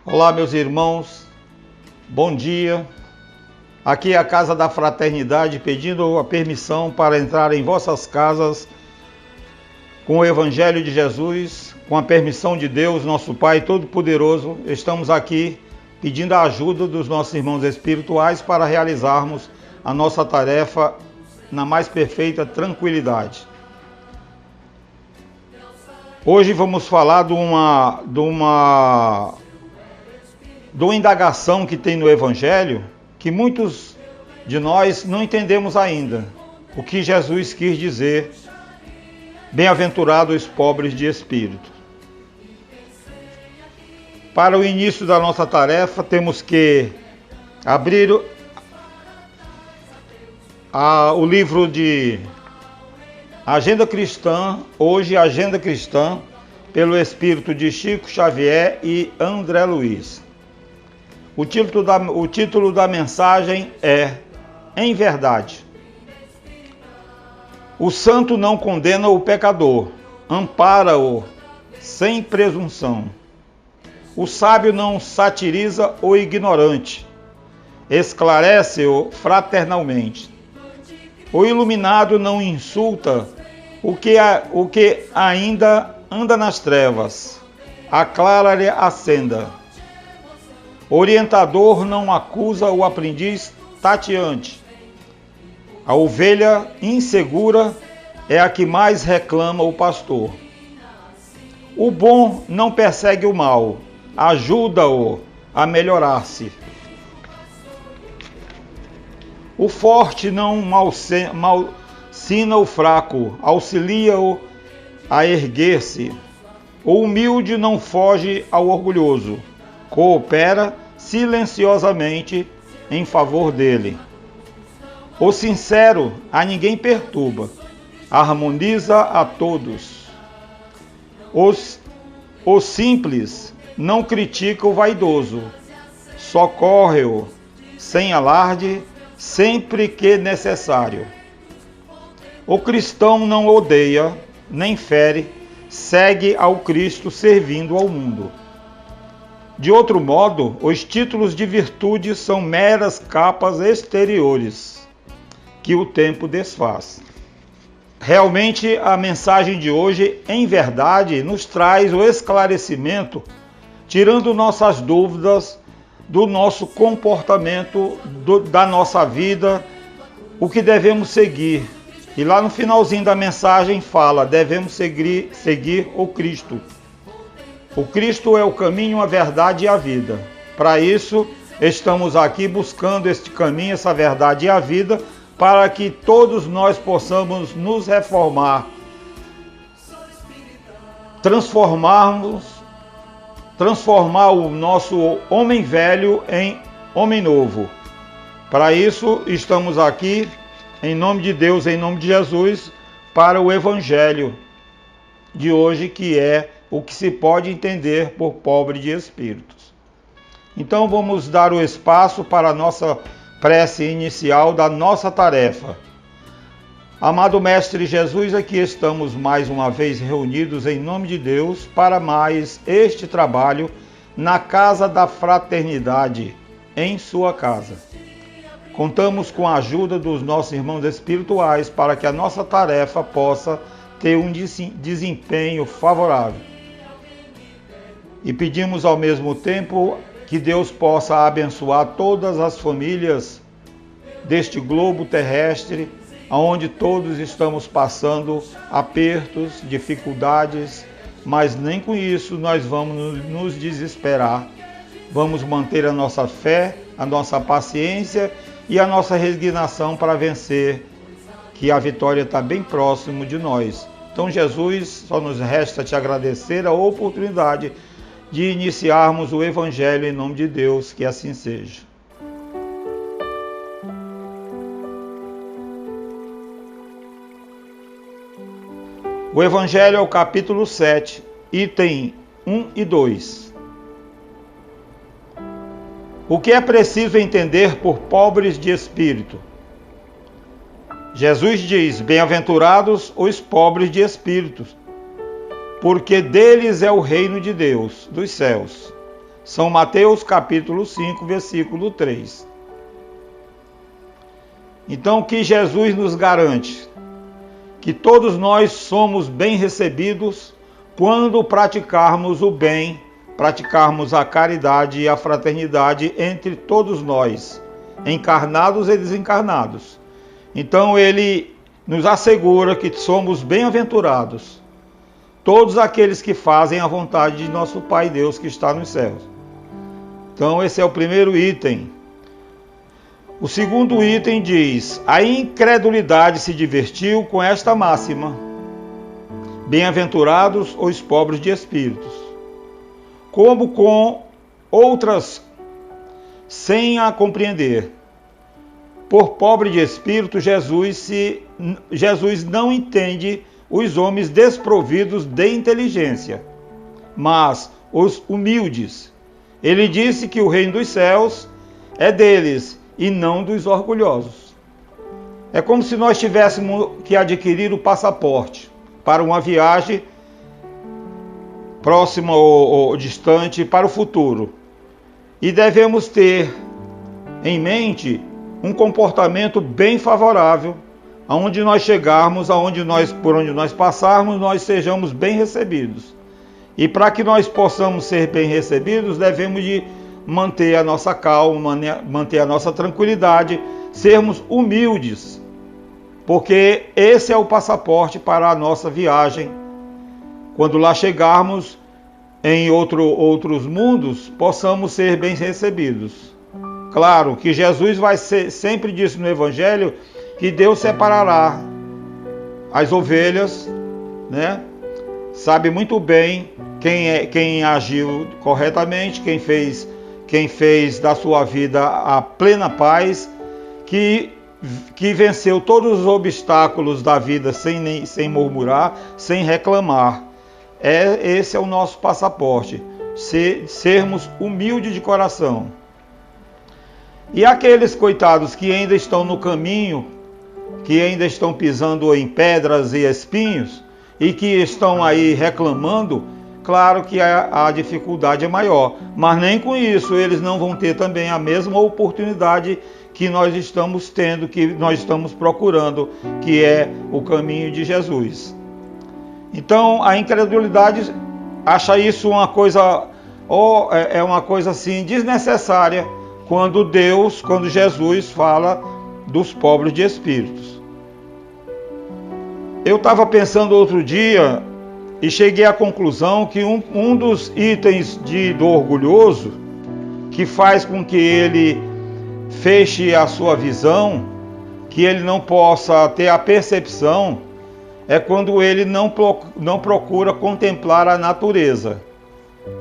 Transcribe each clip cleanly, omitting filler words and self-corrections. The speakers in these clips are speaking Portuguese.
Olá, meus irmãos, bom dia. Aqui é a Casa da Fraternidade, pedindo a permissão para entrar em vossas casas com o Evangelho de Jesus, com a permissão de Deus, nosso Pai Todo-Poderoso. Estamos aqui pedindo a ajuda dos nossos irmãos espirituais para realizarmos a nossa tarefa na mais perfeita tranquilidade. Hoje vamos falar de uma indagação que tem no Evangelho, que muitos de nós não entendemos ainda. O que Jesus quis dizer, bem-aventurados os pobres de espírito. Para o início da nossa tarefa, temos que abrir o livro de Agenda Cristã, hoje Agenda Cristã, pelo Espírito de Chico Xavier e André Luiz. O título da mensagem é Em Verdade. O santo não condena o pecador, ampara-o sem presunção. O sábio não satiriza o ignorante, esclarece-o fraternalmente. O iluminado não insulta o que ainda anda nas trevas, aclara-lhe a senda. O orientador não acusa o aprendiz tateante. A ovelha insegura é a que mais reclama o pastor. O bom não persegue o mal, ajuda-o a melhorar-se. O forte não malsina o fraco, auxilia-o a erguer-se. O humilde não foge ao orgulhoso, coopera silenciosamente em favor dele. O sincero a ninguém perturba, harmoniza a todos. O simples não critica o vaidoso, socorre-o sem alarde, sempre que necessário. O cristão não odeia, nem fere, segue ao Cristo servindo ao mundo. De outro modo, os títulos de virtude são meras capas exteriores que o tempo desfaz. Realmente, a mensagem de hoje, em verdade, nos traz o esclarecimento, tirando nossas dúvidas do nosso comportamento, da nossa vida, o que devemos seguir. E lá no finalzinho da mensagem fala, devemos seguir o Cristo. O Cristo é o caminho, a verdade e a vida. Para isso, estamos aqui buscando este caminho, essa verdade e a vida, para que todos nós possamos nos reformar, transformar o nosso homem velho em homem novo. Para isso, estamos aqui, em nome de Deus, em nome de Jesus, para o Evangelho de hoje, que é o que se pode entender por pobre de espíritos. Então vamos dar o espaço para a nossa prece inicial da nossa tarefa. Amado Mestre Jesus, aqui estamos mais uma vez reunidos em nome de Deus para mais este trabalho na Casa da Fraternidade, em sua casa. Contamos com a ajuda dos nossos irmãos espirituais para que a nossa tarefa possa ter um desempenho favorável. E pedimos ao mesmo tempo que Deus possa abençoar todas as famílias deste globo terrestre, onde todos estamos passando apertos, dificuldades, mas nem com isso nós vamos nos desesperar. Vamos manter a nossa fé, a nossa paciência e a nossa resignação para vencer, que a vitória está bem próximo de nós. Então, Jesus, só nos resta te agradecer a oportunidade de iniciarmos o Evangelho em nome de Deus, que assim seja. O Evangelho é o capítulo 7, item 1 e 2. O que é preciso entender por pobres de espírito? Jesus diz, bem-aventurados os pobres de espírito, porque deles é o reino de Deus, dos céus. São Mateus capítulo 5, versículo 3. Então, o que Jesus nos garante? Que todos nós somos bem recebidos quando praticarmos o bem, praticarmos a caridade e a fraternidade entre todos nós, encarnados e desencarnados. Então ele nos assegura que somos bem-aventurados, todos aqueles que fazem a vontade de nosso Pai Deus que está nos céus. Então esse é o primeiro item. O segundo item diz: a incredulidade se divertiu com esta máxima: bem-aventurados os pobres de espíritos, como com outras, sem a compreender. Por pobre de espírito, Jesus não entende os homens desprovidos de inteligência, mas os humildes. Ele disse que o reino dos céus é deles e não dos orgulhosos. É como se nós tivéssemos que adquirir o passaporte para uma viagem próxima ou distante para o futuro. E devemos ter em mente um comportamento bem favorável, aonde nós chegarmos, por onde nós passarmos, nós sejamos bem recebidos. E para que nós possamos ser bem recebidos, devemos de manter a nossa calma, manter a nossa tranquilidade, sermos humildes, porque esse é o passaporte para a nossa viagem. Quando lá chegarmos em outros mundos, possamos ser bem recebidos. Claro que Jesus sempre disse no Evangelho que Deus separará as ovelhas, né? Sabe muito bem quem agiu corretamente, quem fez da sua vida a plena paz, que venceu todos os obstáculos da vida sem murmurar, sem reclamar. Esse é o nosso passaporte, sermos humildes de coração. E aqueles coitados que ainda estão no caminho, que ainda estão pisando em pedras e espinhos, e que estão aí reclamando, claro que a dificuldade é maior, mas nem com isso eles não vão ter também a mesma oportunidade que nós estamos tendo, que nós estamos procurando, que é o caminho de Jesus. Então a incredulidade acha isso uma coisa assim desnecessária quando Jesus fala dos pobres de espíritos. Eu estava pensando outro dia e cheguei à conclusão que um dos itens do orgulhoso, que faz com que ele feche a sua visão, que ele não possa ter a percepção, é quando ele não procura contemplar a natureza.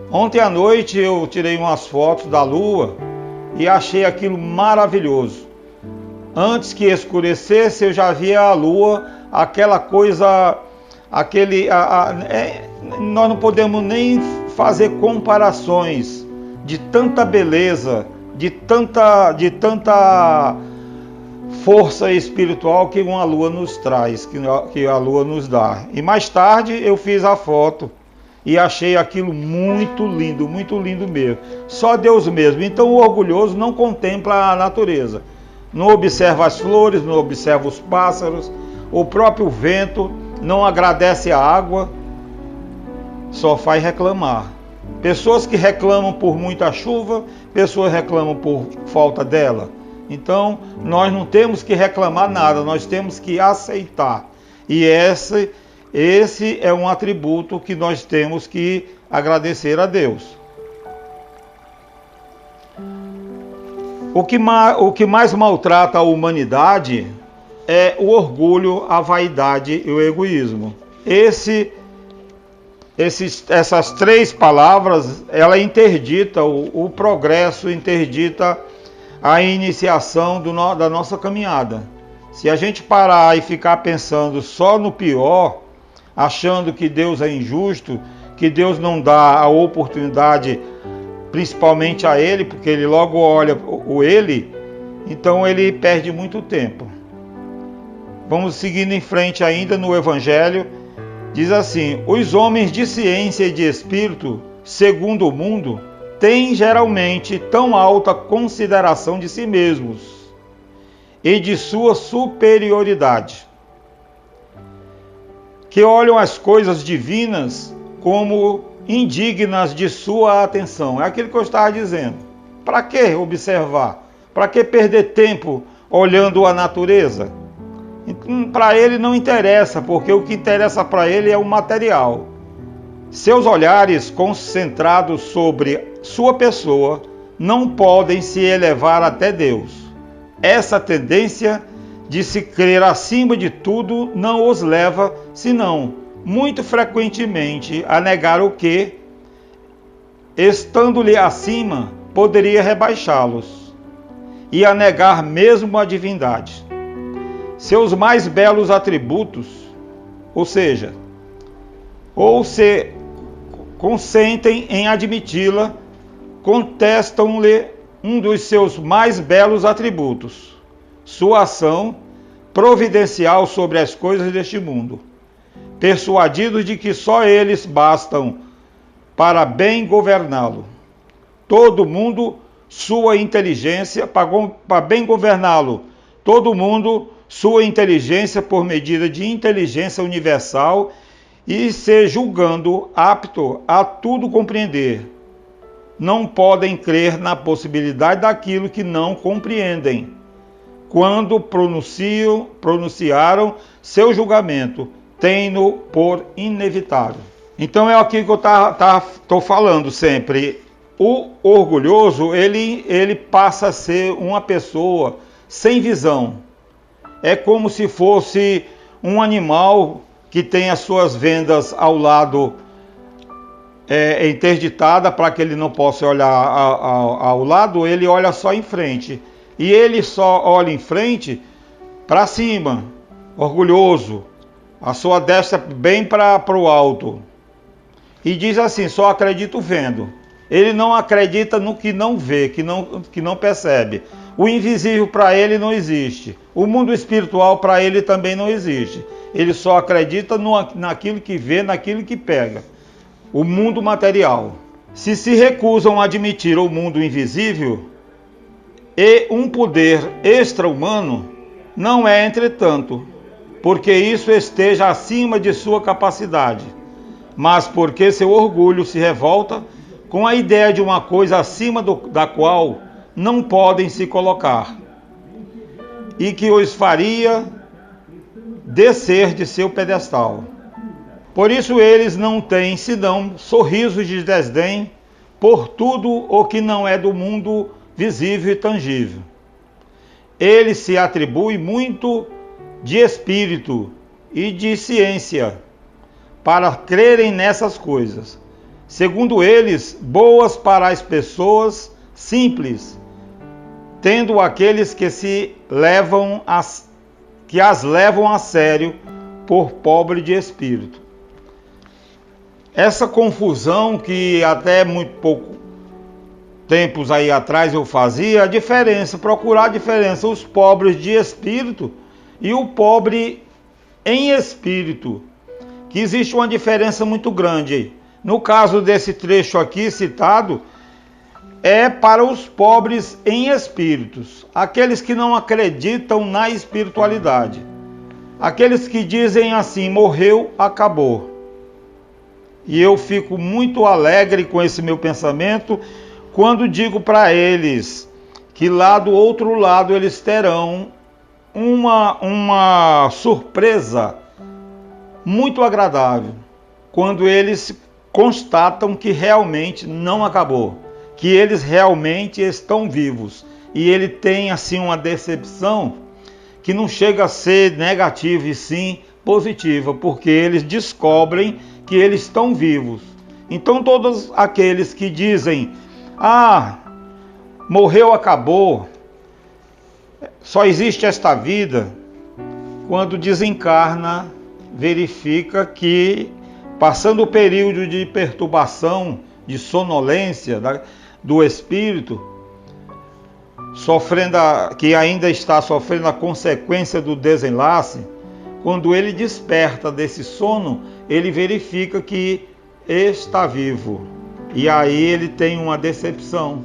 Ontem à noite eu tirei umas fotos da lua e achei aquilo maravilhoso. Antes que escurecesse, eu já via a lua, aquela coisa, nós não podemos nem fazer comparações de tanta beleza, de tanta força espiritual que uma lua nos traz, que a lua nos dá. E mais tarde eu fiz a foto e achei aquilo muito lindo mesmo. Só Deus mesmo. Então o orgulhoso não contempla a natureza, não observa as flores, não observa os pássaros, o próprio vento, não agradece a água, só faz reclamar. Pessoas que reclamam por muita chuva, pessoas reclamam por falta dela. Então nós não temos que reclamar nada, nós temos que aceitar. E esse é um atributo que nós temos que agradecer a Deus. O que mais maltrata a humanidade é o orgulho, a vaidade e o egoísmo. Essas três palavras, ela interdita o progresso, interdita a iniciação da nossa caminhada. Se a gente parar e ficar pensando só no pior, achando que Deus é injusto, que Deus não dá a oportunidade, principalmente a ele, porque ele logo olha ele, então ele perde muito tempo. Vamos seguindo em frente ainda no Evangelho. Diz assim: os homens de ciência e de espírito, segundo o mundo, têm geralmente tão alta consideração de si mesmos e de sua superioridade, que olham as coisas divinas como indignas de sua atenção. É aquilo que eu estava dizendo. Para que observar? Para que perder tempo olhando a natureza? Para ele não interessa, porque o que interessa para ele é o material. Seus olhares concentrados sobre sua pessoa não podem se elevar até Deus. Essa tendência de se crer acima de tudo não os leva, senão, muito frequentemente, a negar o que, estando-lhe acima, poderia rebaixá-los, e a negar mesmo a divindade. Seus mais belos atributos, ou seja, ou se consentem em admiti-la, contestam-lhe um dos seus mais belos atributos, sua ação providencial sobre as coisas deste mundo, persuadidos de que só eles bastam para bem governá-lo. Todo mundo, sua inteligência, para bem governá-lo, todo mundo, sua inteligência por medida de inteligência universal e se julgando apto a tudo compreender. Não podem crer na possibilidade daquilo que não compreendem. Quando pronunciaram seu julgamento, têm-no por inevitável. Então é aqui que eu estou falando sempre. O orgulhoso, ele passa a ser uma pessoa sem visão. É como se fosse um animal que tem as suas vendas ao lado interditada para que ele não possa olhar ao lado, ele olha só em frente. E ele só olha em frente para cima, orgulhoso, a sua destra bem para o alto. E diz assim, só acredito vendo. Ele não acredita no que não vê, que não percebe. O invisível para ele não existe. O mundo espiritual para ele também não existe. Ele só acredita naquilo que vê, naquilo que pega. O mundo material. Se recusam a admitir o mundo invisível e um poder extra-humano, não é, entretanto, porque isso esteja acima de sua capacidade, mas porque seu orgulho se revolta com a ideia de uma coisa acima da qual não podem se colocar, e que os faria descer de seu pedestal. Por isso eles não têm senão sorrisos de desdém por tudo o que não é do mundo visível e tangível. Ele se atribui muito de espírito e de ciência para crerem nessas coisas, segundo eles, boas para as pessoas simples, tendo aqueles que as levam a sério por pobre de espírito. Essa confusão que até muito pouco tempos aí atrás eu fazia, a diferença, procurar a diferença, os pobres de espírito e o pobre em espírito, que existe uma diferença muito grande. No caso desse trecho aqui citado, é para os pobres em espíritos, aqueles que não acreditam na espiritualidade, aqueles que dizem assim, morreu, acabou. E eu fico muito alegre com esse meu pensamento, quando digo para eles que lá do outro lado eles terão uma surpresa muito agradável, quando eles constatam que realmente não acabou, que eles realmente estão vivos. E ele tem assim uma decepção que não chega a ser negativa e sim positiva, porque eles descobrem que eles estão vivos. Então todos aqueles que dizem, morreu, acabou, só existe esta vida, quando desencarna, verifica que, passando o período de perturbação, de sonolência do espírito, que ainda está sofrendo a consequência do desenlace, quando ele desperta desse sono, ele verifica que está vivo. E aí ele tem uma decepção,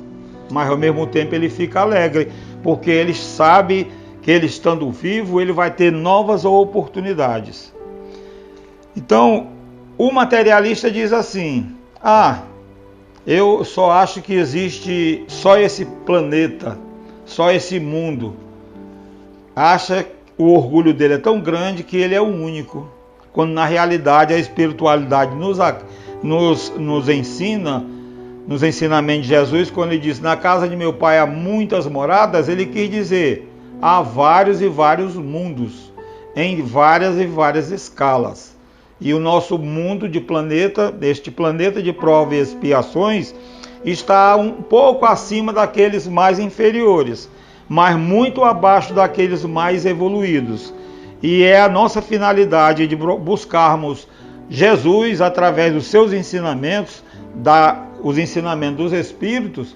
mas ao mesmo tempo ele fica alegre, porque ele sabe que ele estando vivo, ele vai ter novas oportunidades. Então, o materialista diz assim: eu só acho que existe só esse planeta, só esse mundo. Acha que o orgulho dele é tão grande que ele é o único, quando na realidade a espiritualidade nos ensina, nos ensinamentos de Jesus, quando ele diz: na casa de meu pai há muitas moradas, ele quis dizer, há vários e vários mundos, em várias e várias escalas. E o nosso mundo de planeta, este planeta de provas e expiações, está um pouco acima daqueles mais inferiores, mas muito abaixo daqueles mais evoluídos. E é a nossa finalidade de buscarmos Jesus através dos seus ensinamentos, os ensinamentos dos Espíritos,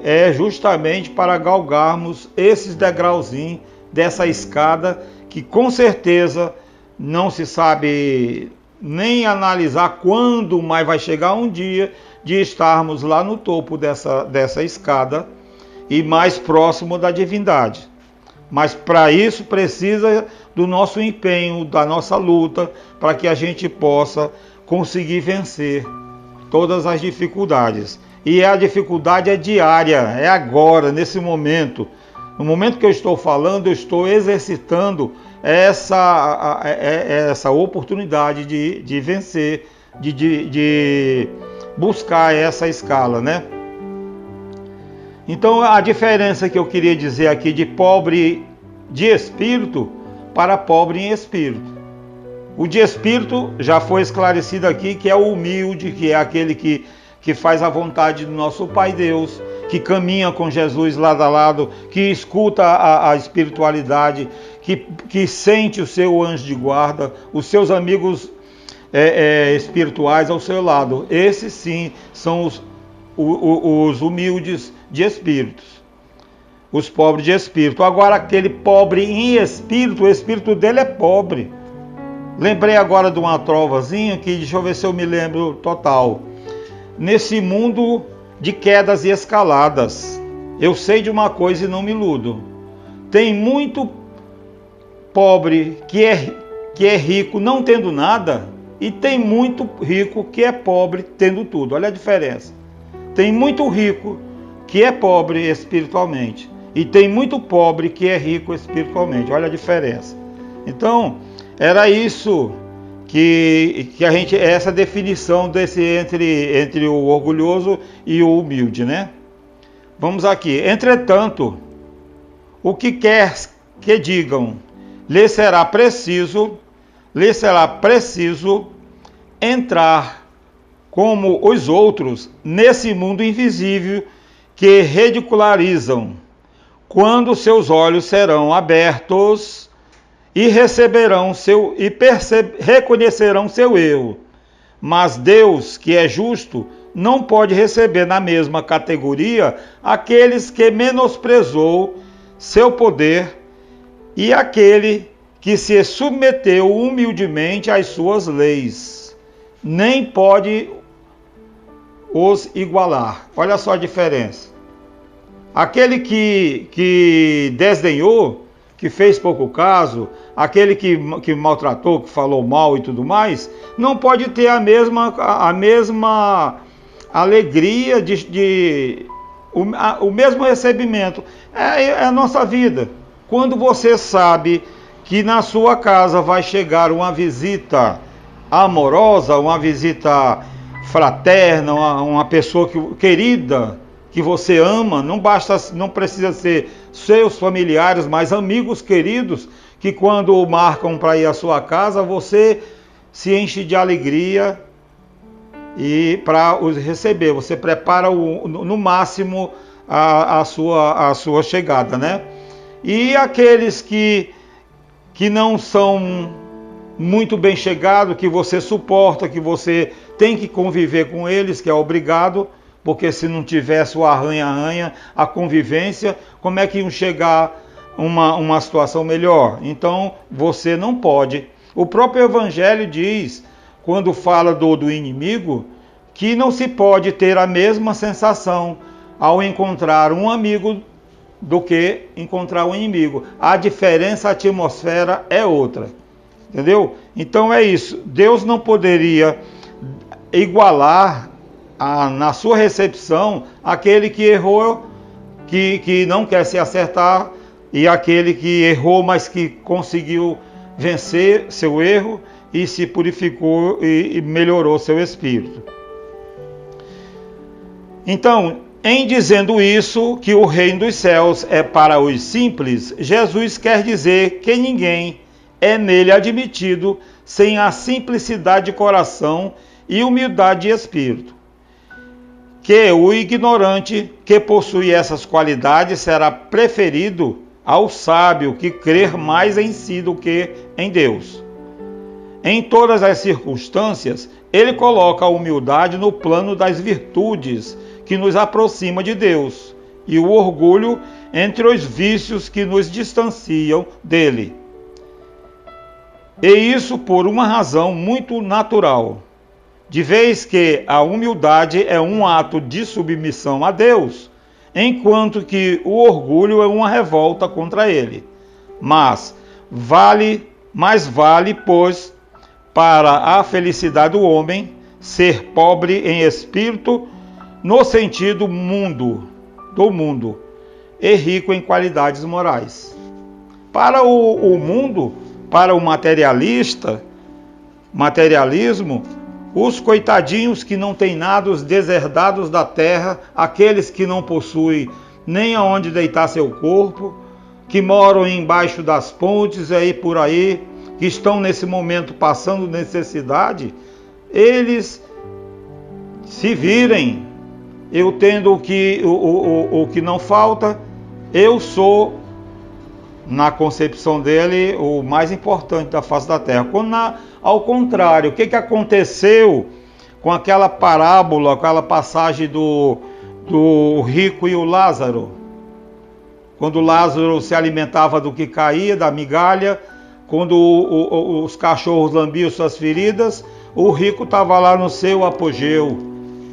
é justamente para galgarmos esses degrauzinhos dessa escada que com certeza não se sabe nem analisar quando mais vai chegar um dia de estarmos lá no topo dessa escada e mais próximo da divindade. Mas para isso precisa do nosso empenho, da nossa luta, para que a gente possa conseguir vencer todas as dificuldades. E a dificuldade é diária, é agora, nesse momento. No momento que eu estou falando, eu estou exercitando essa oportunidade de vencer, de buscar essa escala, né? Então a diferença que eu queria dizer aqui de pobre de espírito para pobre em espírito. O de espírito já foi esclarecido aqui, que é o humilde, que é aquele que faz a vontade do nosso Pai Deus, que caminha com Jesus lado a lado, que escuta a espiritualidade, que sente o seu anjo de guarda, os seus amigos espirituais ao seu lado. Esses sim são os humildes de espíritos, os pobres de espírito. Agora aquele pobre em espírito, o espírito dele é pobre. Lembrei agora de uma trovazinha que, deixa eu ver se eu me lembro total. Nesse mundo de quedas e escaladas, eu sei de uma coisa e não me iludo. Tem muito pobre que é rico não tendo nada, e tem muito rico que é pobre tendo tudo. Olha a diferença. Tem muito rico que é pobre espiritualmente, e tem muito pobre que é rico espiritualmente. Olha a diferença. Então, era isso que a gente, essa definição desse entre o orgulhoso e o humilde, né? Vamos aqui. Entretanto, o que quer que digam, lhe será preciso entrar como os outros nesse mundo invisível que ridicularizam, quando seus olhos serão abertos e reconhecerão seu erro. Mas Deus, que é justo, não pode receber na mesma categoria aqueles que menosprezou seu poder e aquele que se submeteu humildemente às suas leis. Nem pode os igualar. Olha só a diferença. Aquele que desdenhou, que fez pouco caso, aquele que maltratou, que falou mal e tudo mais, não pode ter a mesma alegria, o mesmo recebimento. É a nossa vida. Quando você sabe que na sua casa vai chegar uma visita amorosa, uma visita fraterna, uma pessoa querida, que você ama, não precisa ser seus familiares, mas amigos queridos, que quando marcam para ir à sua casa, você se enche de alegria e para os receber, você prepara no máximo a sua chegada, né? E aqueles que não são muito bem chegados, que você suporta, que você tem que conviver com eles, que é obrigado, porque se não tivesse o arranha-arranha, a convivência, como é que iam chegar uma situação melhor? Então, você não pode. O próprio Evangelho diz, quando fala do inimigo, que não se pode ter a mesma sensação ao encontrar um amigo do que encontrar um inimigo. A diferença, a atmosfera é outra. Entendeu? Então é isso. Deus não poderia igualar na sua recepção aquele que errou, que não quer se acertar, e aquele que errou, mas que conseguiu vencer seu erro e se purificou e melhorou seu espírito. Então, em dizendo isso, que o reino dos céus é para os simples, Jesus quer dizer que ninguém é nele admitido sem a simplicidade de coração e humildade de espírito. Que o ignorante que possui essas qualidades será preferido ao sábio que crer mais em si do que em Deus. Em todas as circunstâncias, ele coloca a humildade no plano das virtudes que nos aproxima de Deus, e o orgulho entre os vícios que nos distanciam dele. E isso por uma razão muito natural, de vez que a humildade é um ato de submissão a Deus, enquanto que o orgulho é uma revolta contra ele. Mas vale, pois, para a felicidade do homem ser pobre em espírito, no sentido do mundo, e rico em qualidades morais. Para o mundo, para o materialismo, os coitadinhos que não têm nada, os deserdados da terra, aqueles que não possuem nem aonde deitar seu corpo, que moram embaixo das pontes e por aí, que estão nesse momento passando necessidade, eles se virem. Eu tendo o que não falta, eu sou, na concepção dele, o mais importante da face da terra. Quando ao contrário, o que aconteceu com aquela parábola, aquela passagem do rico e o Lázaro? Quando Lázaro se alimentava do que caía, da migalha, quando os cachorros lambiam suas feridas, o rico estava lá no seu apogeu,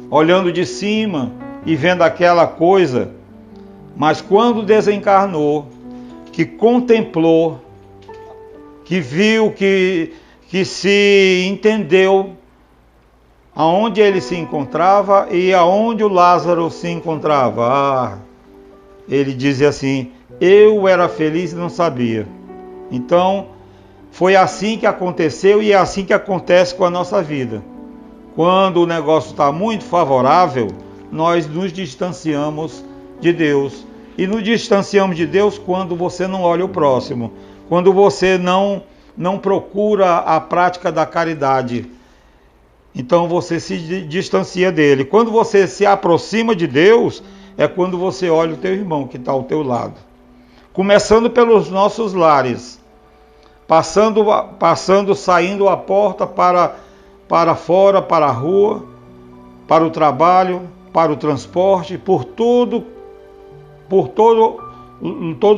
olhando de cima e vendo aquela coisa. Mas quando desencarnou, que contemplou, que viu, que se entendeu aonde ele se encontrava e aonde o Lázaro se encontrava. Ele dizia assim: eu era feliz e não sabia. Então, foi assim que aconteceu e é assim que acontece com a nossa vida. Quando o negócio está muito favorável, nós nos distanciamos de Deus. E nos distanciamos de Deus quando você não olha o próximo, quando você não procura a prática da caridade. Então você se distancia dele. Quando você se aproxima de Deus, é quando você olha o teu irmão que está ao teu lado. Começando pelos nossos lares, saindo a porta para fora, para a rua, para o trabalho, para o transporte, por todos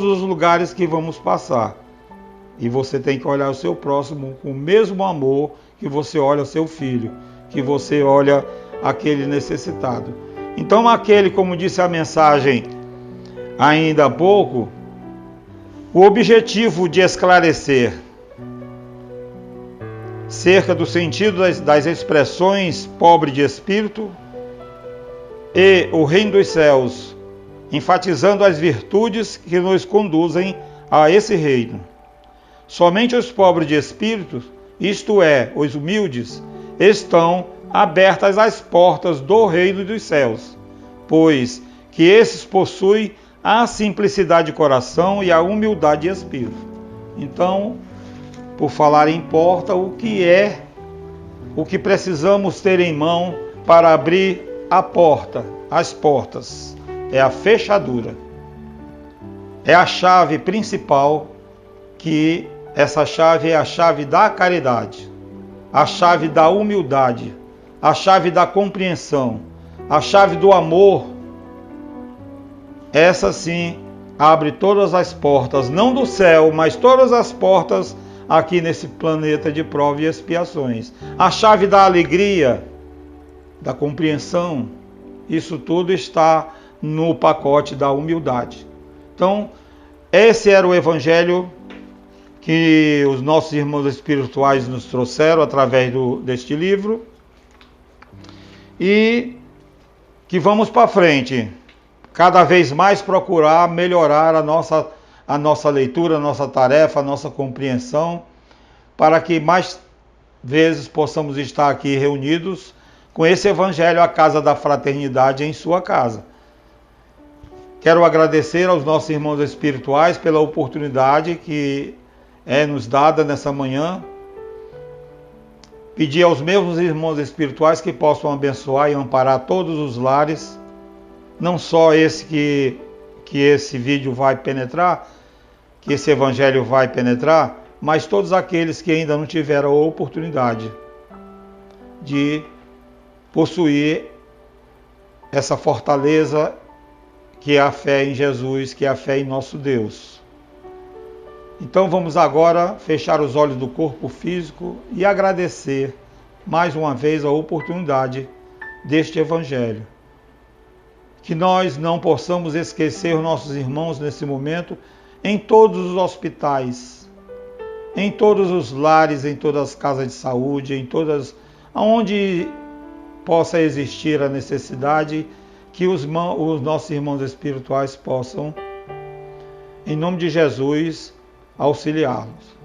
os lugares que vamos passar. E você tem que olhar o seu próximo com o mesmo amor que você olha o seu filho, que você olha aquele necessitado. Então aquele, como disse a mensagem ainda há pouco, o objetivo de esclarecer cerca do sentido das expressões pobre de espírito e o reino dos céus, enfatizando as virtudes que nos conduzem a esse reino. Somente os pobres de espírito, isto é, os humildes, estão abertas as portas do reino dos céus, pois que esses possuem a simplicidade de coração e a humildade de espírito. Então, por falar em porta, o que precisamos ter em mão para abrir a porta, as portas, é a fechadura. É a chave principal, que essa chave é a chave da caridade, a chave da humildade, a chave da compreensão, a chave do amor. Essa sim abre todas as portas, não do céu, mas todas as portas aqui nesse planeta de provas e expiações. A chave da alegria, da compreensão, isso tudo está no pacote da humildade. Então, esse era o evangelho que os nossos irmãos espirituais nos trouxeram através deste livro, e que vamos para frente, cada vez mais procurar melhorar a nossa leitura, a nossa tarefa, a nossa compreensão, para que mais vezes possamos estar aqui reunidos com esse evangelho, a casa da fraternidade em sua casa. Quero agradecer aos nossos irmãos espirituais pela oportunidade que é nos dada nessa manhã. Pedir aos meus irmãos espirituais que possam abençoar e amparar todos os lares, não só esse que esse vídeo vai penetrar, que esse evangelho vai penetrar, mas todos aqueles que ainda não tiveram a oportunidade de possuir essa fortaleza que é a fé em Jesus, que é a fé em nosso Deus. Então vamos agora fechar os olhos do corpo físico e agradecer mais uma vez a oportunidade deste evangelho. Que nós não possamos esquecer os nossos irmãos nesse momento, em todos os hospitais, em todos os lares, em todas as casas de saúde, em todas, onde possa existir a necessidade, que os nossos irmãos espirituais possam, em nome de Jesus, auxiliá-los.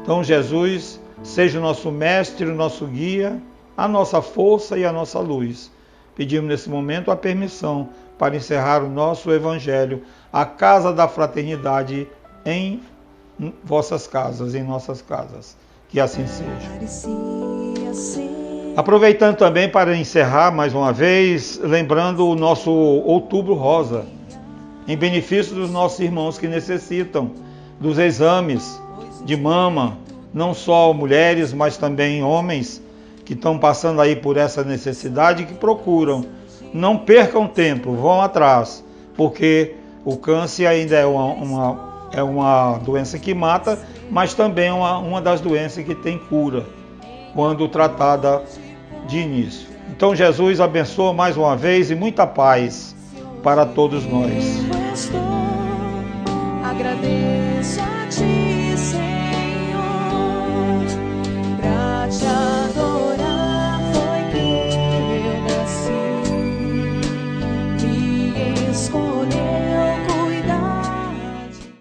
Então, Jesus, seja o nosso mestre, o nosso guia, a nossa força e a nossa luz. Pedimos nesse momento a permissão para encerrar o nosso evangelho, a casa da fraternidade em vossas casas, em nossas casas. Que assim seja. Aproveitando também para encerrar mais uma vez, lembrando o nosso Outubro Rosa, em benefício dos nossos irmãos que necessitam dos exames de mama, não só mulheres, mas também homens que estão passando aí por essa necessidade e que procuram. Não percam tempo, vão atrás, porque o câncer ainda é uma doença que mata, mas também é uma das doenças que tem cura, quando tratada de início. Então Jesus abençoa mais uma vez e muita paz para todos nós. Agradeço.